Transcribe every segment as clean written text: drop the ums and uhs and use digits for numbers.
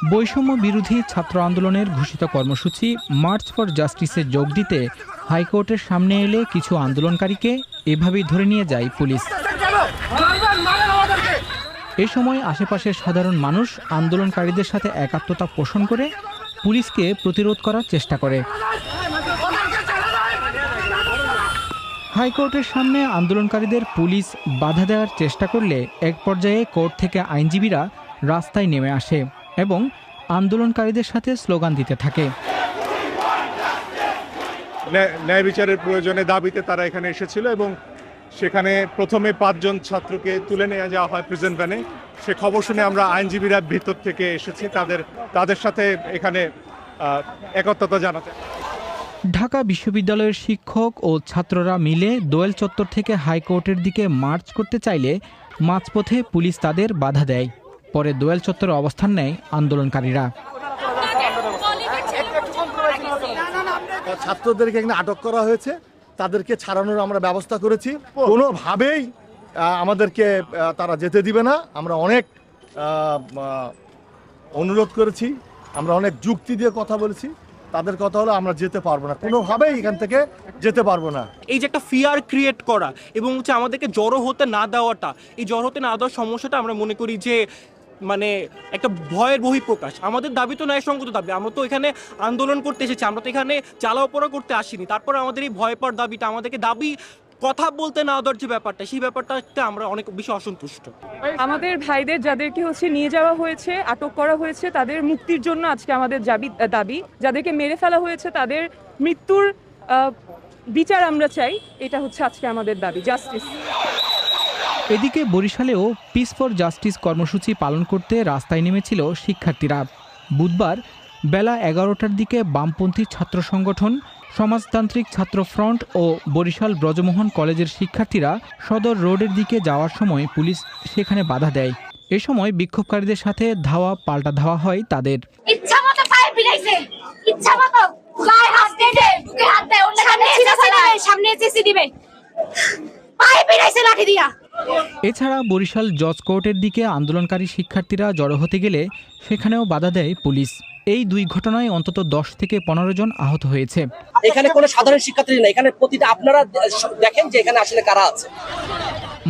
বৈষম্য বিরোধী ছাত্র আন্দোলনের ঘোষিত কর্মসূচি মার্চ ফর জাস্টিসে যোগ দিতে হাইকোর্টের সামনে এলে কিছু আন্দোলনকারীকে এভাবেই ধরে নিয়ে যায় পুলিশ। এ সময় আশেপাশের সাধারণ মানুষ আন্দোলনকারীদের সাথে একাত্মতা পোষণ করে পুলিশকে প্রতিরোধ করার চেষ্টা করে। হাইকোর্টের সামনে আন্দোলনকারীদের পুলিশ বাধা দেওয়ার চেষ্টা করলে এক পর্যায়ে কোর্ট থেকে আইনজীবীরা রাস্তায় নেমে আসে এবং আন্দোলনকারীদের সাথে স্লোগান দিতে থাকে। ন্যায় বিচারের প্রয়োজনে দাবিতে তারা এখানে এসেছিল এবং সেখানে প্রথমে 5 জন ছাত্রকে তুলে নিয়ে যাওয়া হয় প্রিজেন্ট ভ্যানে। সে খবর শুনে আমরা আইনজীবীরা ভিতর থেকে এসেছি তাদের সাথে এখানে একত্রতা জানাতে। ঢাকা বিশ্ববিদ্যালয়ের শিক্ষক ও ছাত্ররা মিলে দোয়েল চত্বর থেকে হাইকোর্টের দিকে মার্চ করতে চাইলে মাঝপথে পুলিশ তাদের বাধা দেয়। পরে দোয়েল চত্বরে অবস্থান নেয় আন্দোলনকারীরা। ছাত্রদেরকে এখানে আটক করা হয়েছে, তাদেরকে ছাড়ানোর আমরা ব্যবস্থা করেছি। কোনোভাবেই আমাদেরকে তারা যেতে দিবে না। আমরা অনেক অনুরোধ করেছি, আমরা অনেক যুক্তি দিয়ে কথা বলেছি। তাদের কথা হলো আমরা যেতে পারবো না, কোনোভাবেই এখান থেকে যেতে পারবো না। এই যে একটা ফিয়ার ক্রিয়েট করা এবং হচ্ছে আমাদেরকে জড়ো হতে না দেওয়াটা, এই জড়ো হতে না দেওয়ার সমস্যাটা আমরা মনে করি যে মানে একটা ভয়ের বহিঃপ্রকাশ। আমাদের দাবি তো ন্যায়সঙ্গত দাবি, আমরা তো এখানে আন্দোলন করতে এসেছি, আমরা তো এখানে চালাওপড়া করতে আসিনি। তারপর আমাদের এই ভয় পাওয়ার দাবিটা, আমাদেরকে দাবি কথা বলতে না দেওয়ার যে ব্যাপারটা, সেই ব্যাপারটাতে আমরা অনেক বেশি অসন্তুষ্ট। আমাদের ভাইদের যাদেরকে নিয়ে যাওয়া হয়েছে, আটক করা হয়েছে, তাদের মুক্তির জন্য আজকে আমাদের দাবি। যাদেরকে মেরে ফেলা হয়েছে তাদের মৃত্যুর বিচার আমরা চাই। এটা হচ্ছে আজকে আমাদের দাবি, জাস্টিস। এদিকে বরিশালেও পিস ফর জাস্টিস কর্মসূচি পালন করতে রাস্তায় নেমেছিল শিক্ষার্থীরা। বুধবার বেলা 11টার দিকে বামপন্থী ছাত্র সংগঠন সমাজতান্ত্রিক ছাত্র ফ্রন্ট ও বরিশাল ব্রজমোহন কলেজের শিক্ষার্থীরা সদর রোডের দিকে যাওয়ার সময় পুলিশ সেখানে বাধা দেয়। এ সময় বিক্ষোভকারীদের সাথে ধাওয়া পাল্টা ধাওয়া হয় তাদের। এছাড়া বরিশাল জজ কোর্টের দিকে আন্দোলনকারী শিক্ষার্থীরা জড়ো হতে গেলে সেখানেও বাধা দেয় পুলিশ। এই দুই ঘটনায় অন্তত 10 থেকে 15 জন আহত হয়েছে। এখানে কোনো সাধারণ শিক্ষার্থী নেই, এখানে প্রতিটা আপনারা দেখেন যে এখানে আসলে কারা আছে।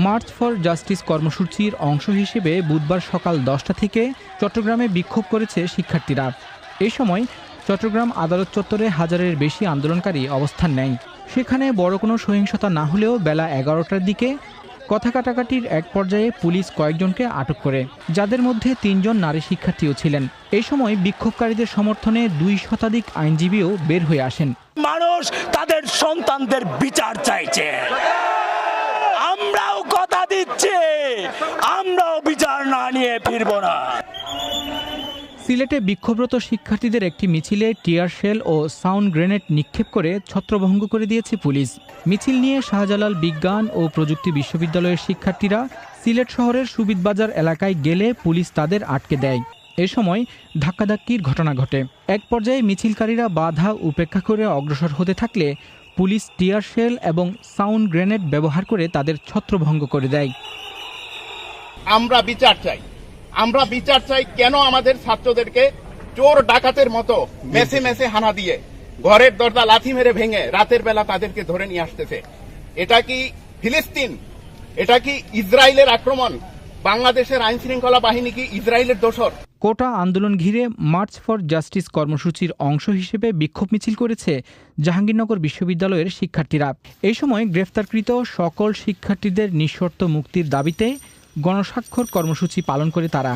মার্চ ফর জাস্টিস কর্মসূচির অংশ হিসেবে বুধবার সকাল 10টা থেকে চট্টগ্রামে বিক্ষোভ করেছে শিক্ষার্থীরা। এই সময় চট্টগ্রাম আদালত চত্বরে হাজারের বেশি আন্দোলনকারী অবস্থান নেয়। সেখানে বড় কোনো সহিংসতা না হলেও বেলা 11টার দিকে কথা কাটাকাটির এক পর্যায়ে পুলিশ কয়েকজনকে আটক করে, যাদের মধ্যে 3 জন নারী শিক্ষার্থীও ছিলেন। এই সময় বিক্ষোভকারীদের সমর্থনে 2 শতাধিক আইনজীবীও বের হয়ে আসেন। মানুষ তাদের সন্তানদের বিচার চাইছে, আমরাও কথা দিচ্ছি, আমরাও বিচার না নিয়ে ফিরব না। সিলেটে বিক্ষোভরত শিক্ষার্থীদের একটি মিছিলে টিয়ার শেল ও সাউন্ড গ্রেনেড নিক্ষেপ করে ছত্রভঙ্গ করে দিয়েছে পুলিশ। মিছিল নিয়ে শাহজালাল বিজ্ঞান ও প্রযুক্তি বিশ্ববিদ্যালয়ের শিক্ষার্থীরা সিলেট শহরের সুবিদবাজার এলাকায় গেলে পুলিশ তাদের আটকে দেয়। এ সময় ধাক্কাধাক্কির ঘটনা ঘটে। এক পর্যায়ে মিছিলকারীরা বাধা উপেক্ষা করে অগ্রসর হতে থাকলে পুলিশ টিয়ার শেল এবং সাউন্ড গ্রেনেড ব্যবহার করে তাদের ছত্রভঙ্গ করে দেয়। আমরা বিচার চাই কেন আমাদের ছাত্রদেরকে চোর ডাকাতের মতো মেসে মেসে হানা দিয়ে ঘরের দরজা লাথি মেরে ভেঙে রাতের বেলা তাদেরকে ধরে নিয়ে আসতেছে? এটা কি ফিলিস্তিন? এটা কি ইসরায়েলের আক্রমণ? বাংলাদেশের আইন শৃঙ্খলা বাহিনী কি ইসরায়েলের দোসর? কোটা আন্দোলন ঘিরে মার্চ ফর জাস্টিস কর্মসূচির অংশ হিসেবে বিক্ষোভ মিছিল করেছে জাহাঙ্গীরনগর বিশ্ববিদ্যালয়ের শিক্ষার্থীরা। এই সময় গ্রেফতারকৃত সকল শিক্ষার্থীদের নিঃশর্ত মুক্তির দাবিতে গণস্বাক্ষর কর্মসূচি পালন করে তারা।